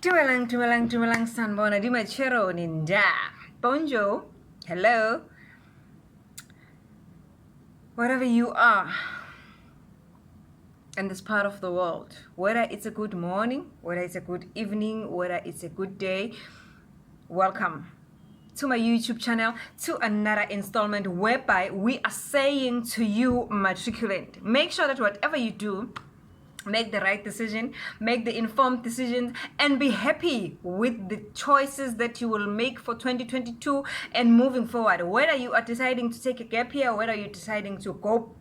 Dumelang sanibona dimachero ninja. Bonjour. Hello. Wherever you are in this part of the world, whether it's a good morning, whether it's a good evening, whether it's a good day, welcome to my YouTube channel, to another installment whereby we are saying to you, matriculant, make sure that whatever you do, make the right decision, make the informed decisions, and be happy with the choices that you will make for 2022 and moving forward. Whether you are deciding to take a gap year, whether you're deciding to go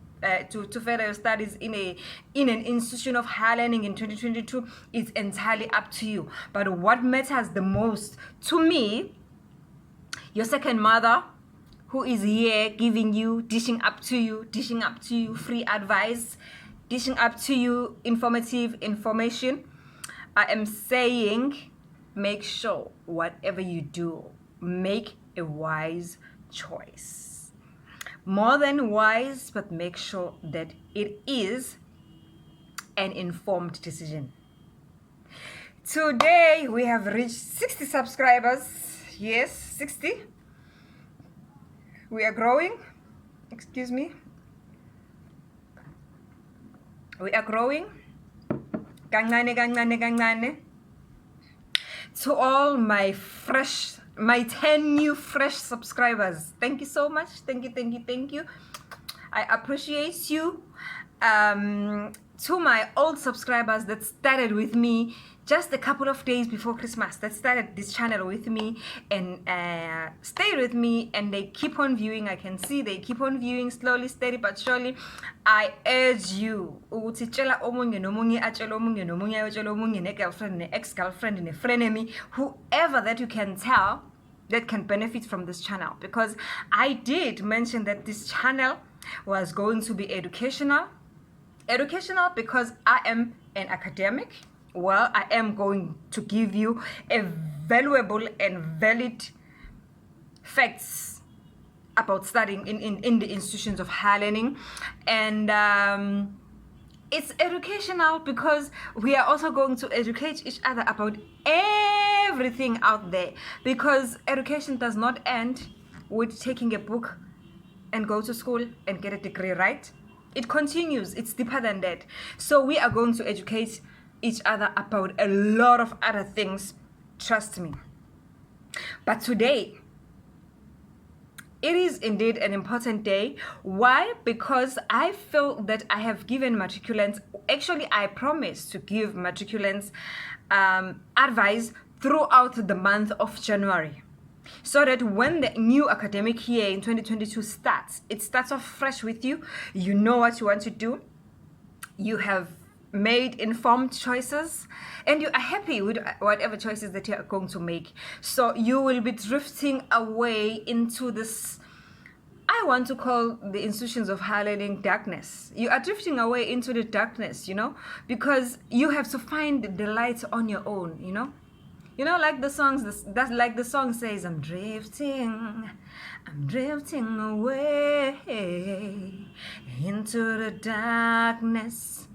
to further your studies in an institution of higher learning in 2022, it's entirely up to you. But what matters the most to me, your second mother, who is here giving you, dishing up to you free advice, dishing up to you informative information. I am saying, make sure whatever you do, make a wise choice. More than wise, but make sure that it is an informed decision. Today we have reached 60 subscribers. Yes, 60. We are growing. Excuse me. We are growing. Kancane. To all my 10 new fresh subscribers, thank you so much. Thank you. I appreciate you. To my old subscribers that started with me just a couple of days before Christmas, that started this channel with me and stayed with me, and they keep on viewing. I can see they keep on viewing slowly, steady but surely. I urge you, girlfriend, ex-girlfriend, frenemy, whoever that you can tell that can benefit from this channel, because I did mention that this channel was going to be educational because I am an academic. Well, I am going to give you a valuable and valid facts about studying in the institutions of higher learning. And it's educational because we are also going to educate each other about everything out there, because education does not end with taking a book and go to school and get a degree, right? It continues. It's deeper than that. So we are going to educate each other about a lot of other things, trust me. But today, it is indeed an important day. Why? Because I feel that I have given matriculants, actually I promised to give matriculants advice throughout the month of January, so that when the new academic year in 2022 starts, it starts off fresh with you. You know what you want to do. You have made informed choices, and you are happy with whatever choices that you are going to make. So you will be drifting away into this, I want to call the institutions of higher learning darkness. You are drifting away into the darkness, because you have to find the light on your own, like the songs, that's like the song says, I'm drifting away into the darkness.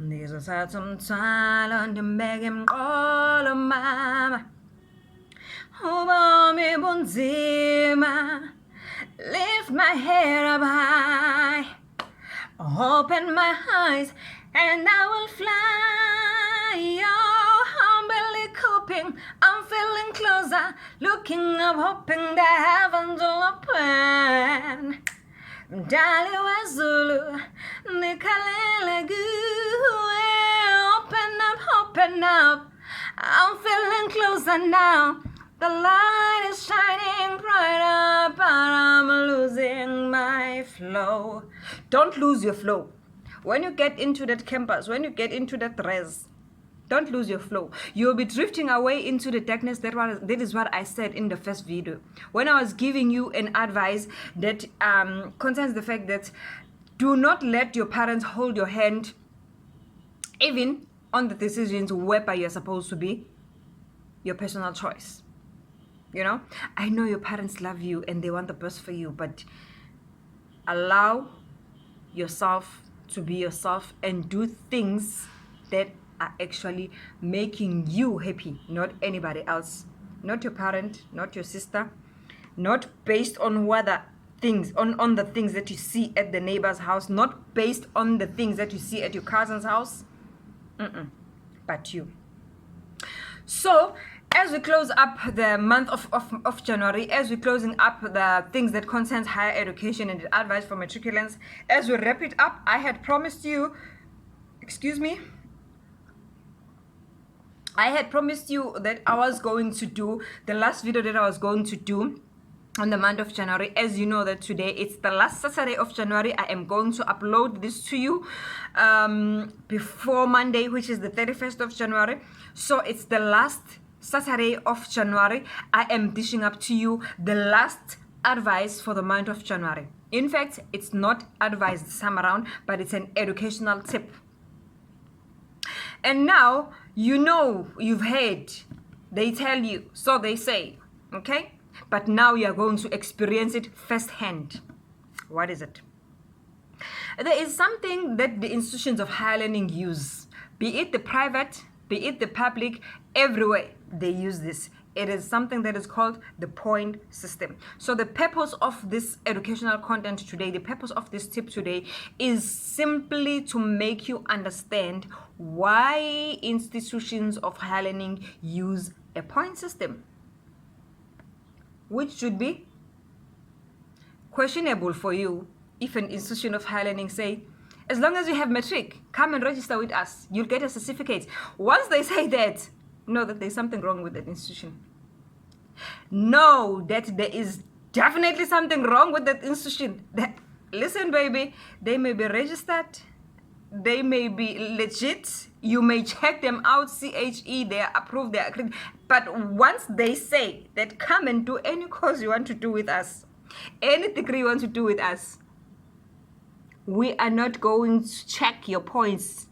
Ngizothatha umthwalo ndibeke emqolo mama, ubomi bunzima, lift my head up high, open my eyes and I will fly. Oh, I'm barely coping, I'm feeling closer, looking up, hoping the heavens will open. Mdali wezulu, nikalele guwe, open up, I'm feeling closer now. The light is shining brighter, but I'm losing my flow. Don't lose your flow. When you get into that campus, when you get into that res, don't lose your flow. You'll be drifting away into the darkness. That is what I said in the first video, when I was giving you an advice that concerns the fact that do not let your parents hold your hand, even on the decisions whereby you're supposed to be your personal choice. I know your parents love you and they want the best for you, but allow yourself to be yourself and do things that are actually making you happy, not anybody else, not your parent, not your sister, not based on whether things on the things that you see at the neighbor's house, not based on the things that you see at your cousin's house. But you. So as we close up the month of January, as we're closing up the things that concerns higher education and advice for matriculants, as we wrap it up, I had promised you, I had promised you that I was going to do the last video that I was going to do on the month of January. As you know that today it's the last Saturday of January. I am going to upload this to you before Monday, which is the 31st of January. So it's the last Saturday of January. I am dishing up to you the last advice for the month of January. In fact, it's not advice this time around, but it's an educational tip. And now, you know, you've heard, they tell you, so they say, okay? But now you are going to experience it firsthand. What is it? There is something that the institutions of higher learning use, be it the private, be it the public, everywhere they use this. It is something that is called the point system. So the purpose of this educational content today, the purpose of this tip today is simply to make you understand why institutions of higher learning use a point system, which should be questionable for you if an institution of higher learning say, as long as you have matric, come and register with us, you'll get a certificate. Once they say that, know that there's something wrong with that institution. Know that there is definitely something wrong with that institution. Listen, baby, they may be registered, they may be legit, you may check them out, CHE, they are approved, they are accredited. But once they say that come and do any course you want to do with us, any degree you want to do with us, we are not going to check your points.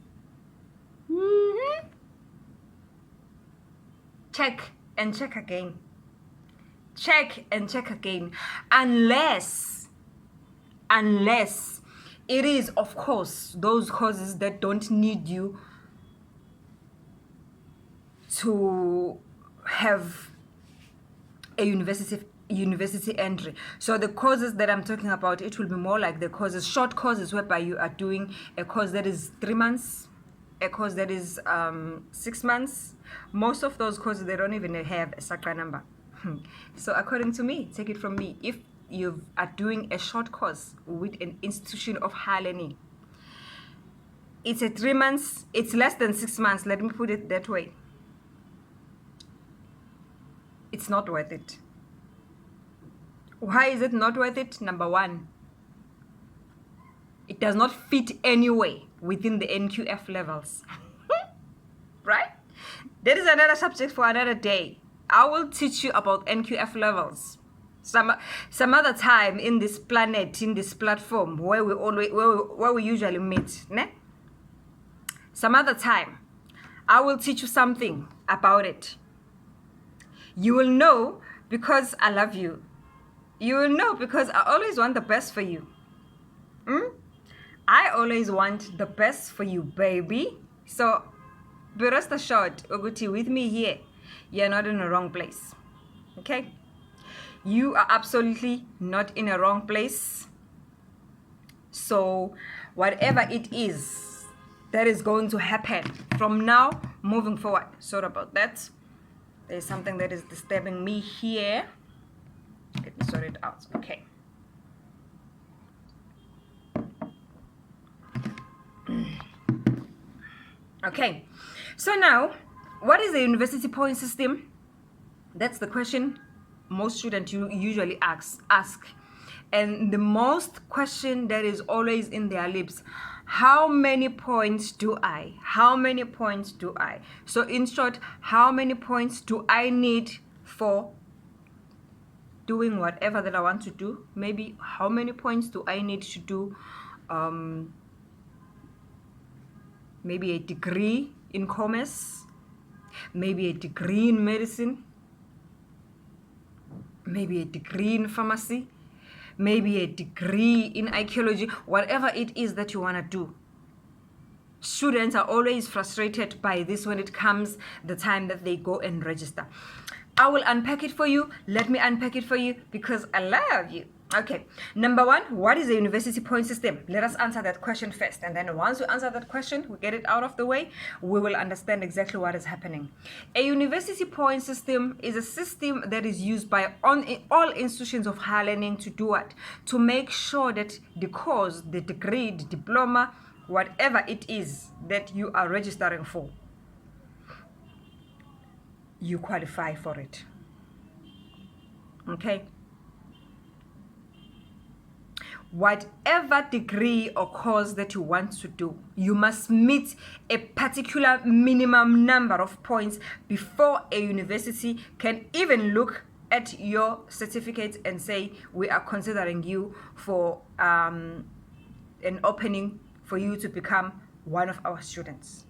Check and check again. Check and check again. Unless it is, of course, those courses that don't need you to have a university entry. So the courses that I'm talking about, it will be more like the courses, short courses, whereby you are doing a course that is 3 months, a course that is 6 months. Most of those courses, they don't even have a SAQA number. So according to me, take it from me, if you are doing a short course with an institution of higher learning, it's a 3 months, it's less than 6 months, let me put it that way. It's not worth it. Why is it not worth it? Number one, it does not fit anyway within the NQF levels. Right? That is another subject for another day. I will teach you about NQF levels some other time in this planet, in this platform where we usually meet. Ne? Some other time, I will teach you something about it. You will know because I love you. You will know because I always want the best for you. I always want the best for you, baby. So be rest assured, Oguti, with me here, you're not in the wrong place. Okay? You are absolutely not in a wrong place. So whatever it is that is going to happen from now moving forward, sorry about that. There's something that is disturbing me here. Let me sort it out. Okay. Okay. So now, what is the university point system? That's the question most students usually ask. And the most question that is always in their lips, how many points do I? How many points do I? So in short, how many points do I need for doing whatever that I want to do? Maybe how many points do I need to do maybe a degree in commerce, maybe a degree in medicine, maybe a degree in pharmacy, maybe a degree in archaeology, whatever it is that you want to do. students are always frustrated by this when it comes the time that they go and register. I will unpack it for you. Let me unpack it for you because I love you. Okay, number one, what is a university point system? Let us answer that question first. And then once we answer that question, we get it out of the way, we will understand exactly what is happening. A university point system is a system that is used by all institutions of higher learning to do what? To make sure that the course, the degree, the diploma, whatever it is that you are registering for, you qualify for it. Okay? Whatever degree or course that you want to do, you must meet a particular minimum number of points before a university can even look at your certificate and say, we are considering you for an opening for you to become one of our students.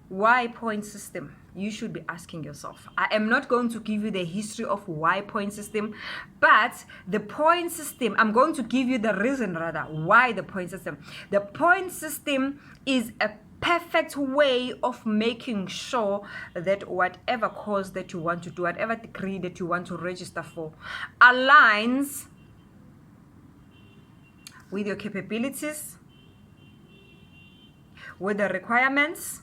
Why point system? You should be asking yourself. I am not going to give you the history of why point system, but the point system, I'm going to give you the reason rather why the point system. The point system is a perfect way of making sure that whatever course that you want to do, whatever degree that you want to register for, aligns with your capabilities, with the requirements.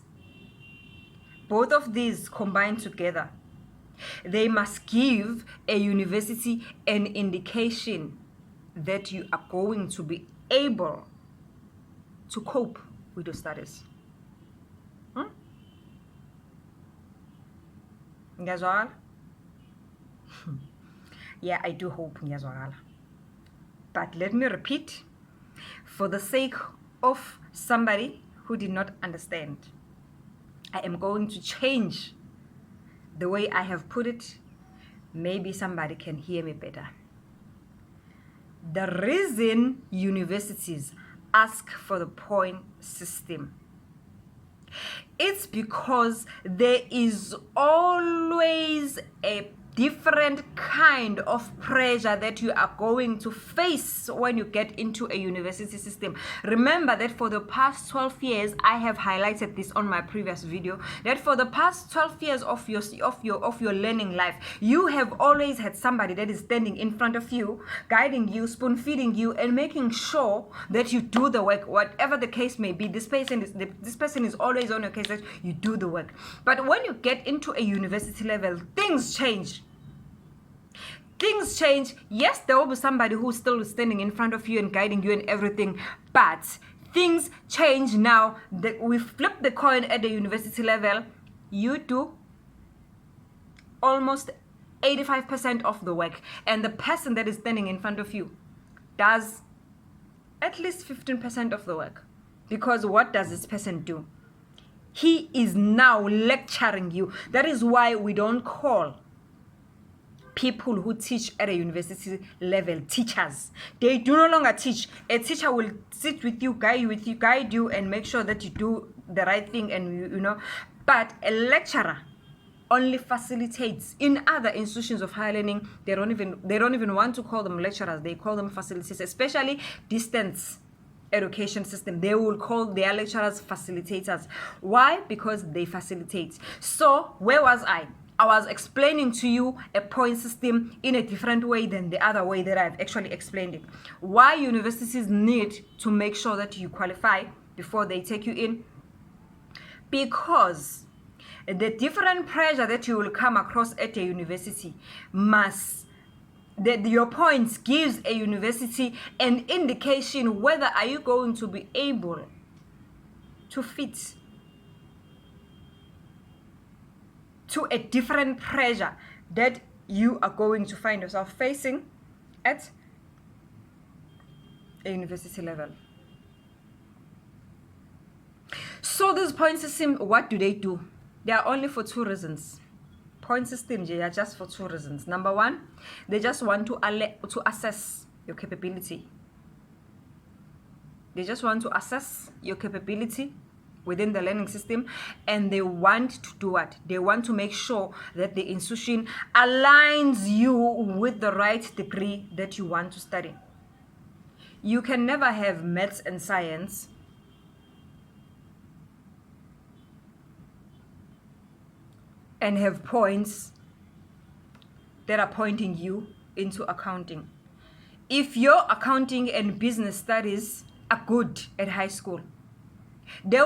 Both of these combined together, they must give a university an indication that you are going to be able to cope with your studies. Ngiyazwakala? Yeah, I do hope ngiyazwakala. But let me repeat, for the sake of somebody who did not understand, I am going to change the way I have put it. Maybe somebody can hear me better. The reason universities ask for the point system, it's because there is always a different kind of pressure that you are going to face when you get into a university system. Remember that for the past 12 years, I have highlighted this on my previous video, that for the past 12 years of your learning life, you have always had somebody that is standing in front of you, guiding you, spoon feeding you, and making sure that you do the work, whatever the case may be. This person is always on your case that you do the work. But when you get into a university level, things change. Things change. Yes, there will be somebody who's still standing in front of you and guiding you and everything, but things change now. That we flip the coin at the university level. You do almost 85% of the work, and the person that is standing in front of you does at least 15% of the work. Because what does this person do? He is now lecturing you. That is why we don't call people who teach at a university level teachers. They do no longer teach. A teacher will sit with you, guide you, and make sure that you do the right thing, and you know. But a lecturer only facilitates. In other institutions of higher learning, they don't even want to call them lecturers. They call them facilitators, especially distance education system. They will call their lecturers facilitators. Why? Because they facilitate. So where was I? I was explaining to you a point system in a different way than the other way that I've actually explained it. Why universities need to make sure that you qualify before they take you in? Because the different pressure that you will come across at a university your points gives a university an indication whether are you going to be able to fit to a different pressure that you are going to find yourself facing at a university level. So this point system, what do? They are only for two reasons. Point systems, they are just for two reasons. Number one, they just want to assess your capability. They just want to assess your capability within the learning system, and they want to do what? They want to make sure that the institution aligns you with the right degree that you want to study. You can never have maths and science and have points that are pointing you into accounting. If your accounting and business studies are good at high school, the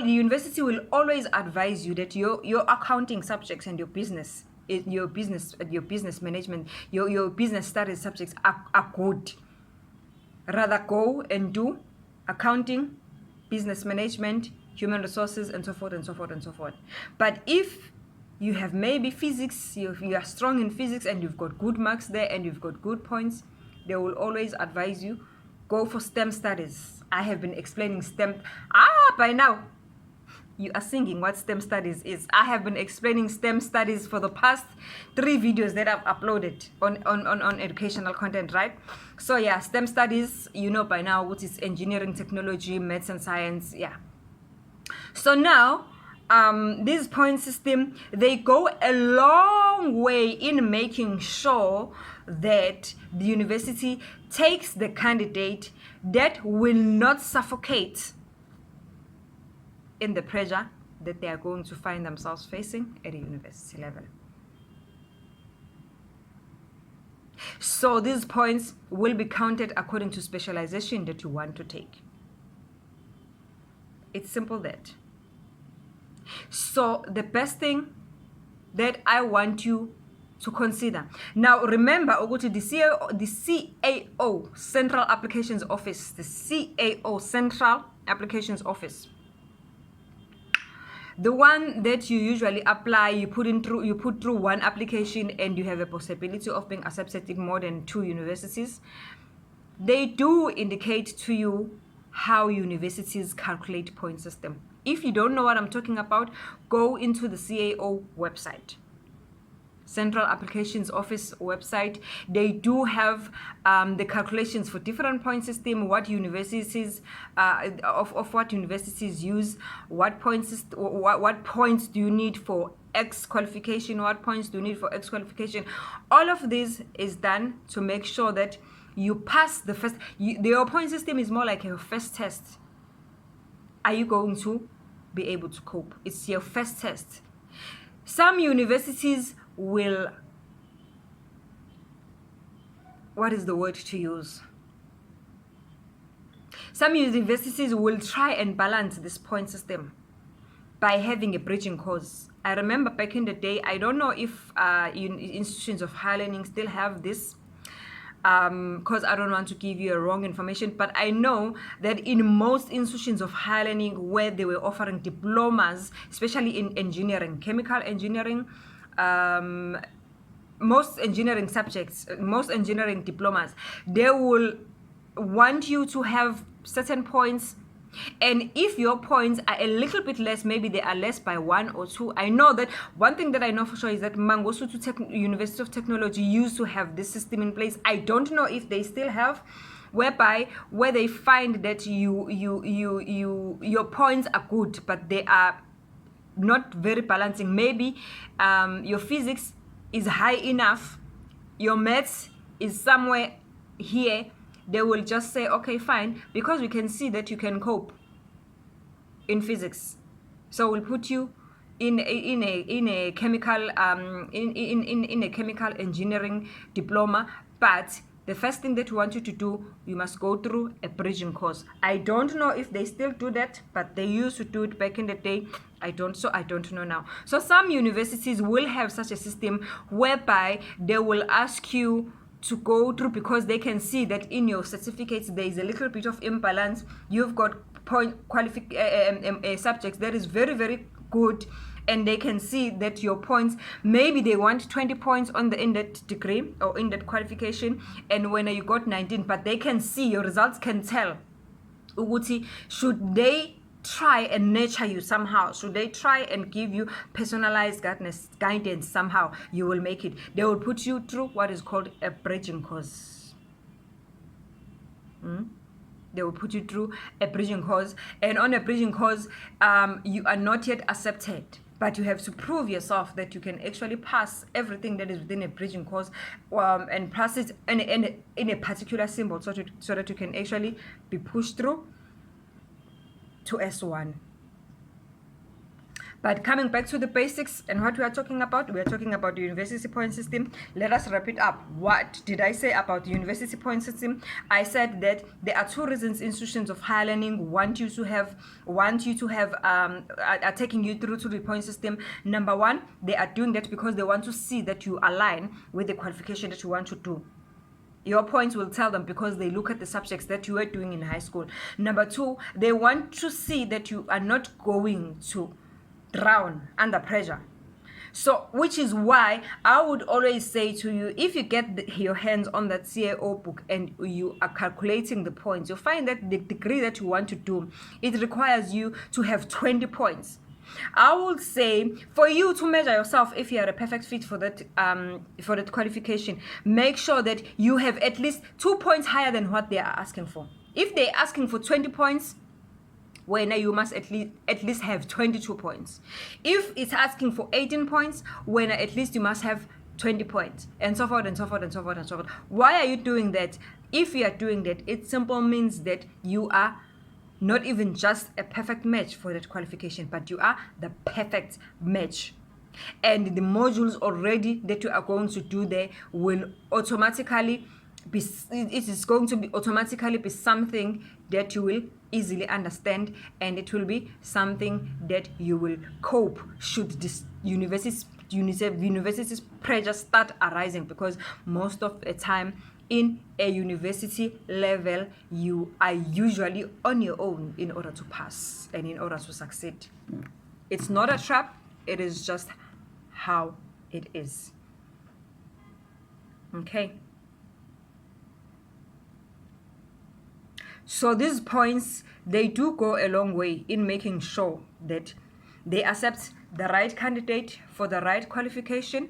university will always advise you that your accounting subjects and your business management, your business studies subjects are good. Rather go and do accounting, business management, human resources, and so forth and so forth and so forth. But if you have maybe physics, you are strong in physics and you've got good marks there and you've got good points, they will always advise you, go for STEM studies. I have been explaining STEM. By now, you are singing what STEM studies is. I have been explaining STEM studies for the past 3 videos that I've uploaded on educational content, right? So yeah, STEM studies, you know by now what is engineering, technology, maths and science, yeah. So now, this point system, they go a long way in making sure that the university takes the candidate that will not suffocate in the pressure that they are going to find themselves facing at a university level. So these points will be counted according to specialization that you want to take. It's simple that. So the best thing that I want you to consider. Now remember, the CAO, Central Applications Office, the CAO, Central Applications Office, the one that you usually apply, you put through one application and you have a possibility of being accepted in more than 2 universities. They do indicate to you how universities calculate point system. If you don't know what I'm talking about, go into the CAO website, Central Applications Office website. They do have the calculations for different point system, what universities of what universities use, what points do you need for X qualification, what points do you need for X qualification. All of this is done to make sure that you pass the first. Your point system is more like your first test. Are you going to be able to cope? It's your first test. Some universities will, what is the word to use? Some universities will try and balance this point system by having a bridging course. I remember back in the day, I don't know if institutions of higher learning still have this, because I don't want to give you a wrong information, but I know that in most institutions of higher learning where they were offering diplomas, especially in engineering, chemical engineering, most engineering subjects, most engineering diplomas, they will want you to have certain points. And if your points are a little bit less, maybe they are less by 1 or 2. I know that one thing that I know for sure is that Mangosuthu University of Technology used to have this system in place. I don't know if they still have, where they find that your points are good, but they are not very balancing. Maybe your physics is high enough, your maths is somewhere here. They will just say, okay, fine, because we can see that you can cope in physics, so we'll put you in a chemical in a chemical engineering diploma. But the first thing that we want you to do, you must go through a bridging course. I don't know if they still do that, but they used to do it back in the day. I don't know now. So some universities will have such a system whereby they will ask you to go through, because they can see that in your certificates there is a little bit of imbalance. You've got subjects that is very, very good, and they can see that your points, maybe they want 20 points in that degree or in that qualification, and when you got 19, but they can see your results, can tell Uguti, should they try and nurture you somehow, should they try and give you personalized guidance somehow, you will make it. They will put you through what is called a bridging course. They will put you through a bridging course, and on a bridging course, you are not yet accepted, but you have to prove yourself that you can actually pass everything that is within a bridging course, and pass it in a particular symbol, so that you can actually be pushed through to S1. But coming back to the basics and what we are talking about the university point system. Let us wrap it up. What did I say about the university point system? I said that there are 2 reasons institutions of higher learning want you to have are taking you through to the point system. Number 1, they are doing that because they want to see that you align with the qualification that you want to do. Your points will tell them because they look at the subjects that you were doing in high school. Number 2, they want to see that you are not going to drown under pressure. So, which is why I would always say to you, if you get your hands on that CAO book and you are calculating the points, you'll find that the degree that you want to do, it requires you to have 20 points. I would say for you to measure yourself if you are a perfect fit for that qualification, make sure that you have at least 2 points higher than what they are asking for. If they're asking for 20 points, when you must at least have 22 points. If it's asking for 18 points, when at least you must have 20 points, and so forth and so forth and so forth and so forth. Why are you doing that? If you are doing that, it simply means that you are not even just a perfect match for that qualification, but you are the perfect match. And the modules already that you are going to do there will automatically be, it is going to be automatically be something that you will easily understand, and it will be something that you will cope should this university's pressure start arising, because most of the time in a university level you are usually on your own in order to pass and in order to succeed. It's not a trap, it is just how it is. Okay, so these points, they do go a long way in making sure that they accept the right candidate for the right qualification,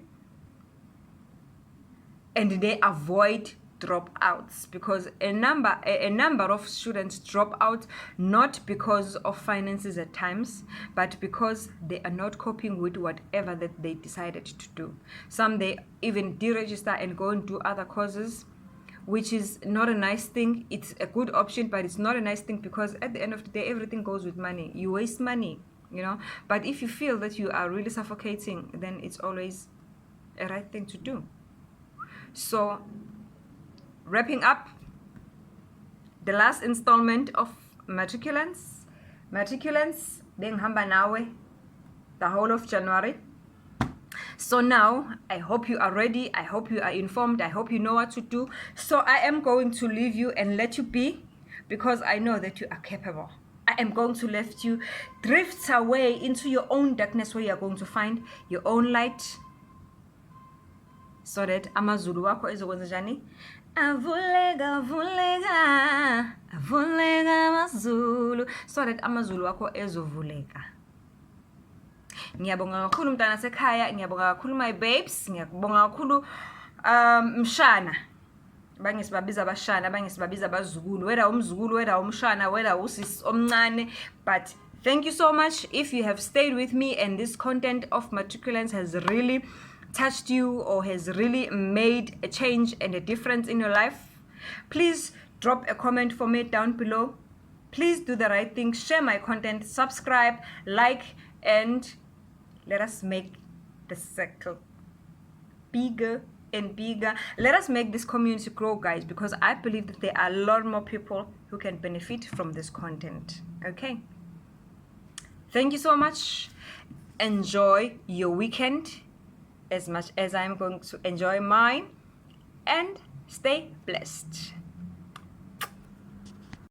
and they avoid dropouts, because a number of students drop out not because of finances at times, but because they are not coping with whatever that they decided to do. Some, they even deregister and go and do other courses, which is not a nice thing. It's a good option, but it's not a nice thing, because at the end of the day, everything goes with money. You waste money, you know. But if you feel that you are really suffocating, then it's always a right thing to do. So, wrapping up the last installment of Matriculants, bengihamba nawe the whole of January. So now, I hope you are ready, I hope you are informed, I hope you know what to do. So I am going to leave you and let you be, because I know that you are capable. I am going to let you drift away into your own darkness, where you are going to find your own light, so that amazulu wako ezokwenza njani? Avuleka amazulu, so that amazulu wako ezovuleka. Ngiyabonga kakhulu mntana sekhaya, ngiyabonga kakhulu my babes, ngiyabonga kakhulu mshana. Abanye sibabiza abashana, abanye sibabiza abazukulu, whether umzukulu, whether umshana, whether usisi omncane. But thank you so much if you have stayed with me and this content of Matriculants has really touched you or has really made a change and a difference in your life. Please drop a comment for me down below. Please do the right thing, share my content, subscribe, like, and let us make the circle bigger and bigger. Let us make this community grow, guys, because I believe that there are a lot more people who can benefit from this content. Okay, thank you so much. Enjoy your weekend as much as I'm going to enjoy mine, and stay blessed.